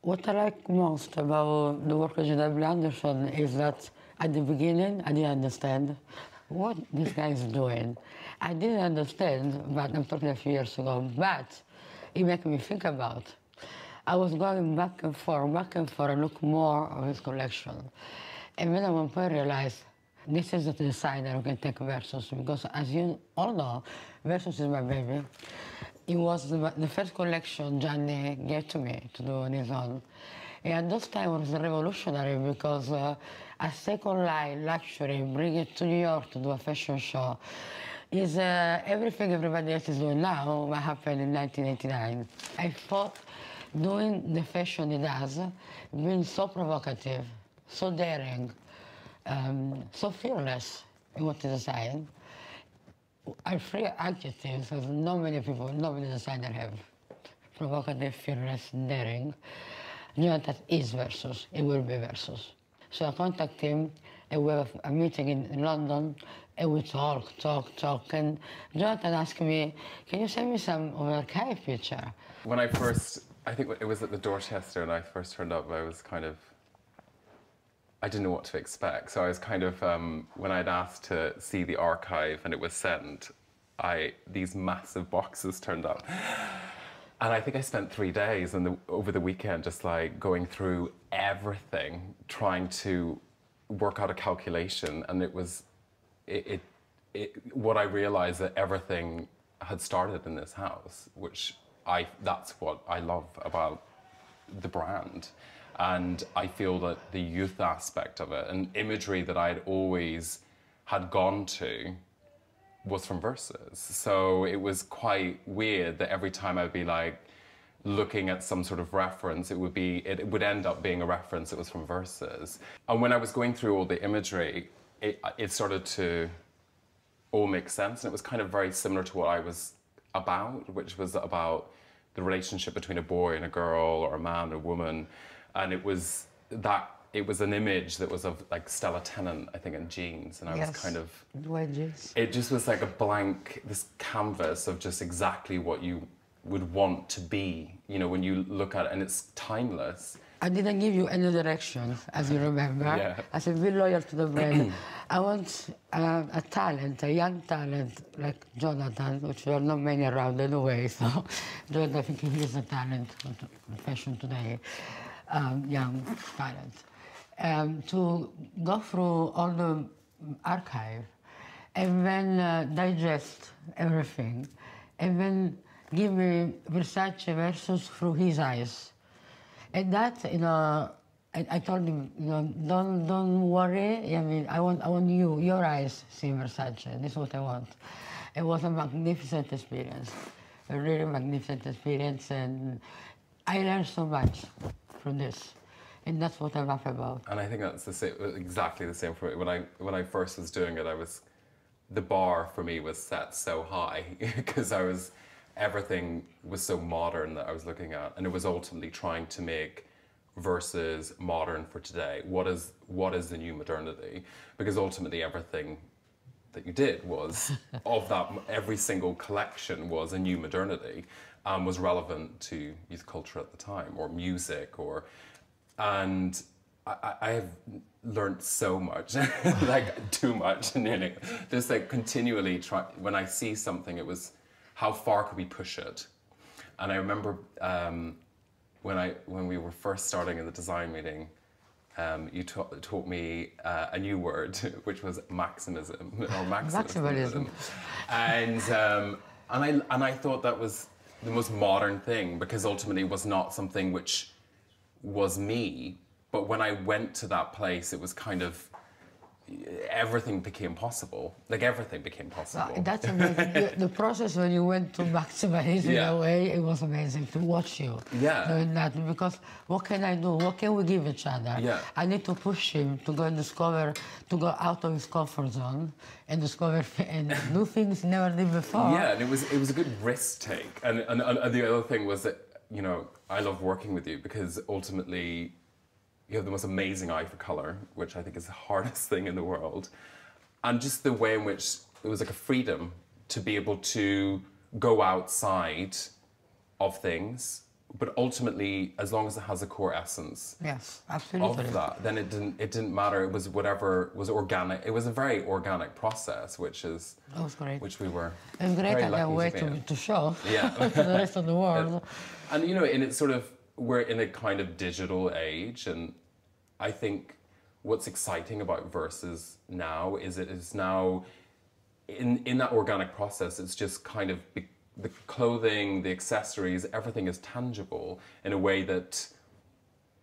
What I like most about the work of W. Anderson is that at the beginning I didn't understand what this guy is doing. I didn't understand, but I'm talking a few years ago, but it made me think about. I was going back and forth, and look more of his collection. And then at one point I realized this is the designer who can take Versus, because as you all know, Versus is my baby. It was the first collection Gianni gave to me to do on his own. And those time was revolutionary because a second line luxury, bring it to New York to do a fashion show, is everything everybody else is doing now what happened in 1989. I thought doing the fashion he does, being so provocative, so daring, so fearless in what he designed, are three adjectives that not many people, not many designers have. Provocative, fearless, daring. Jonathan is Versus, it will be Versus. So I contact him, and we have a meeting in London, and we talk, and Jonathan asked me, can you send me some of archive picture? When I think it was at the Dorchester, and I first turned up, I didn't know what to expect. So I was kind of, when I'd asked to see the archive and it was sent, these massive boxes turned up. And I think I spent 3 days over the weekend just like going through everything, trying to work out a calculation. And it was, what I realized that everything had started in this house, which that's what I love about the brand. And I feel that the youth aspect of it and imagery that I'd always had gone to was from Versus. So it was quite weird that every time I'd be like looking at some sort of reference, it would end up being a reference that was from Versus. And when I was going through all the imagery, it started to all make sense. And it was kind of very similar to what I was about, which was about the relationship between a boy and a girl, or a man and a woman. And it was an image that was of like Stella Tennant, I think, in jeans, and I was kind of wedges. It just was like a blank, this canvas of just exactly what you would want to be, you know, when you look at it, and it's timeless. I didn't give you any direction, as you remember. Yeah. I said, be loyal to the brand. I want a talent, a young talent like Jonathan, which there are not many around anyway. So Jonathan, I think he is a talent in fashion today. Young talent, to go through all the archive and then digest everything and then give me Versace Versus through his eyes. And that, you know, I told him, you know, don't worry. I mean, I want your eyes see Versace. This is what I want. It was a magnificent experience, a really magnificent experience, and I learned so much from this, and that's what I love about. And I think that's exactly the same for me. When I first was doing it, the bar for me was set so high because everything was so modern that I was looking at, and it was ultimately trying to make Versus modern for today. What is the new modernity? Because ultimately everything that you did was of that. Every single collection was a new modernity. Was relevant to youth culture at the time, or music, and I have learned so much, like too much, nearly. Just like continually when I see something, it was how far could we push it? And I remember when we were first starting in the design meeting, you taught me a new word, which was maximism, or maximalism. And I thought that was the most modern thing, because ultimately it was not something which was me, but when I went to that place, it was kind of, everything became possible. Like everything became possible. That's amazing. The process when you went to maximalism in a way, it was amazing to watch you doing that, because what can I do? What can we give each other? Yeah. I need to push him to go and discover, to go out of his comfort zone and discover and do things he never did before. Yeah, and it was a good risk take. And the other thing was that, you know, I love working with you because ultimately you have the most amazing eye for colour, which I think is the hardest thing in the world. And just the way in which it was like a freedom to be able to go outside of things but ultimately, as long as it has a core essence Yes, absolutely. of that, then it didn't matter. It was whatever was organic. It was a very organic process, That was great. which we were And great very at a lucky way to be in. to show Yeah. to the rest of the world. And you know, and it's sort of, we're in a kind of digital age, and I think what's exciting about Versus now is it is now in that organic process. It's just kind of the clothing, the accessories, everything is tangible in a way that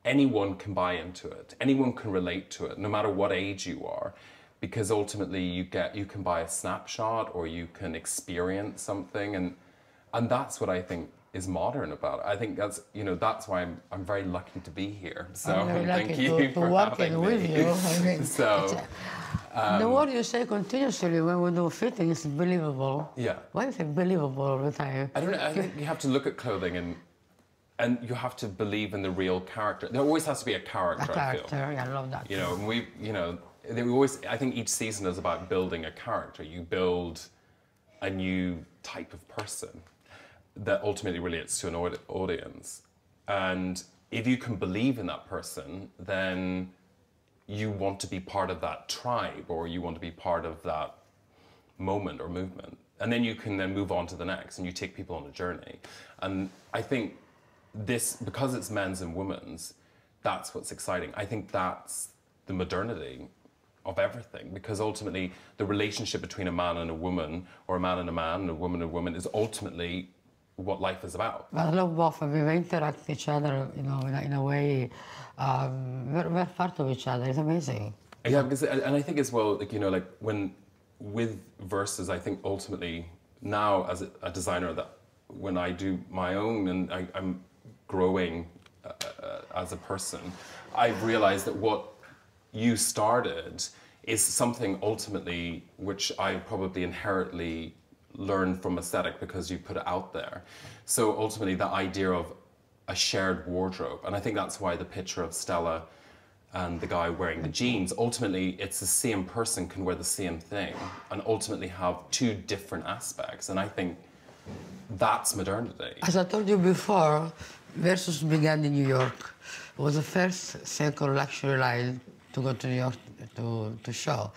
anyone can buy into it. Anyone can relate to it, no matter what age you are, because ultimately you can buy a snapshot or you can experience something, and that's what I think is modern about it. I think that's why I'm very lucky to be here. So I'm very lucky thank you to for work having with me. you. I mean, So the word you say continuously when we do fitting is believable. yeah, Why do you say believable all the time? I don't know. I think you have to look at clothing and you have to believe in the real character. There always has to be a character. A character, I feel. yeah, I love that. You know, and we always. I think each season is about building a character. You build a new type of person that ultimately relates to an audience. And if you can believe in that person, then you want to be part of that tribe, or you want to be part of that moment or movement. And then you can then move on to the next, and you take people on a journey. And I think because it's men's and women's, that's what's exciting. I think that's the modernity of everything, because ultimately the relationship between a man and a woman, or a man and a man, and a woman and a woman, is ultimately what life is about. But I love both. I mean, we interact with each other, in a way. We're part of each other. It's amazing. Yeah, because, and I think as well, with Versus, I think ultimately now as a designer, that when I do my own and I'm growing as a person, I've realized that what you started is something ultimately which I probably inherently learned from aesthetic, because you put it out there. So ultimately the idea of a shared wardrobe, and I think that's why the picture of Stella and the guy wearing the jeans, ultimately it's the same person can wear the same thing and ultimately have two different aspects, and I think that's modernity. As I told you before, Versus began in New York. It was the first second luxury line to go to New York to show.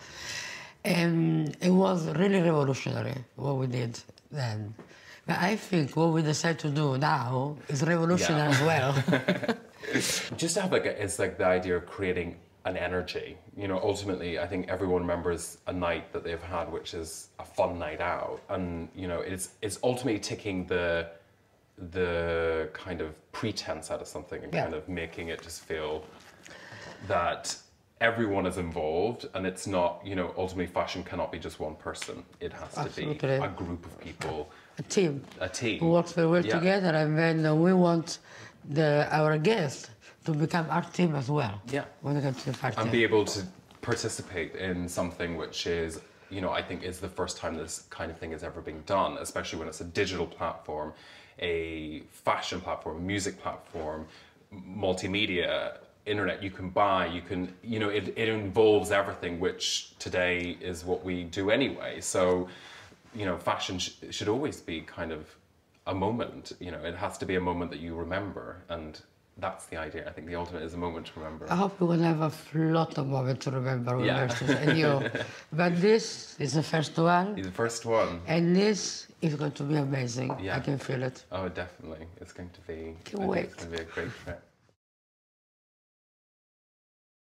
And it was really revolutionary, what we did then. But I think what we decide to do now is revolutionary as well. Just to have it's like the idea of creating an energy. You know, ultimately, I think everyone remembers a night that they've had, which is a fun night out, and you know, it's ultimately taking the kind of pretense out of something and kind of making it just feel that everyone is involved, and it's not, you know, ultimately fashion cannot be just one person. It has to be a group of people. A team. A team. Who works very well together, and then we want our guests to become our team as well. Yeah. When they come to the party. And be able to participate in something which is, you know, I think is the first time this kind of thing has ever been done, especially when it's a digital platform, a fashion platform, music platform, multimedia, internet. You can buy, you know, it involves everything, which today is what we do anyway. So, you know, fashion should always be kind of a moment. You know, it has to be a moment that you remember, and that's the idea. I think the ultimate is a moment to remember. I hope we're going to have a lot of moments to remember with Versus and you. But this is the first one. It's the first one. And this is going to be amazing. Yeah. I can feel it. Oh, definitely. It's going to be, Can't wait. It's going to be a great trip.